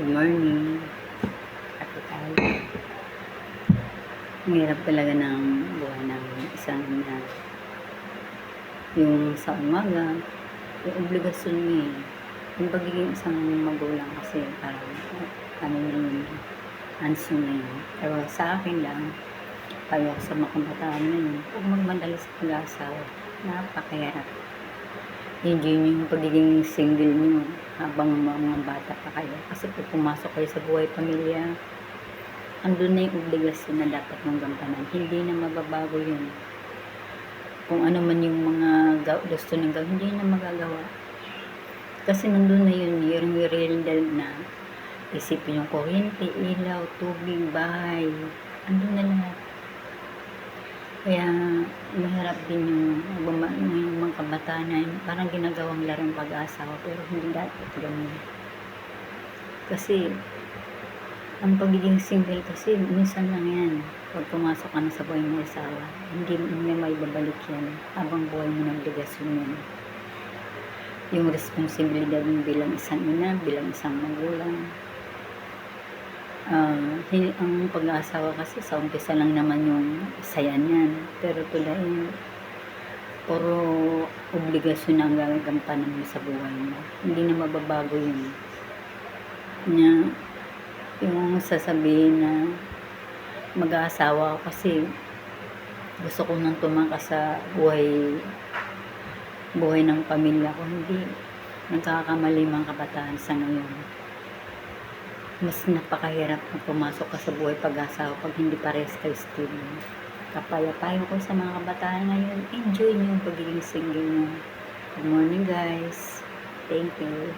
Good morning. Kape tayo. Ang hirap talaga ng buhay ng isang na yung sa umaga, yung obligasyon mo eh. Yung pagiging isang magulang kasi parang ano na yun, answer na yun. Pero sa akin lang, payo sa mga kabataan na yun, huwag magmadali sa pag-aasawa. Napakahirap. Enjoy nyo yung pagiging single nyo habang mga bata pa kayo. Kasi pag pumasok kayo sa buhay pamilya, andun na yung obligasyon na dapat mong gampanan. Hindi na mababago yun. Kung ano man yung mga gusto ng gawin, hindi na magagawa. Kasi nandun na yun, yung realidad na isipin yung kuryente, ilaw, tubig, bahay. Andun na lahat. Kaya mahirap din yung mga kabataan na parang ginagawang larong pag-asawa pero hindi dapat ganun. Kasi ang pagiging single kasi minsan lang yan. Pag pumasok ka na sa buhay mo asawa, hindi may babalik yan habang buhay mo ng obligasyon yan. Yung responsibilidad mo bilang isang ina, bilang isang magulang. Ang pag-aasawa kasi sa umpisa lang naman yung saya niyan. Pero tulain, puro obligasyon na ang gagampanan mo sa buhay mo. Hindi na mababago yun. Yung sasabihin na mag-aasawa ako kasi gusto ko nang tumakas sa buhay ng pamilya ko. Hindi. Nagkakamali mga kabataan sa ngayon. Mas napakahirap na pumasok ka sa buhay pag-asawa pag hindi parehas kayo stable. Payo ko sa mga kabataan ngayon, enjoy nyo yung pagiging single nyo. Good morning guys. Thank you.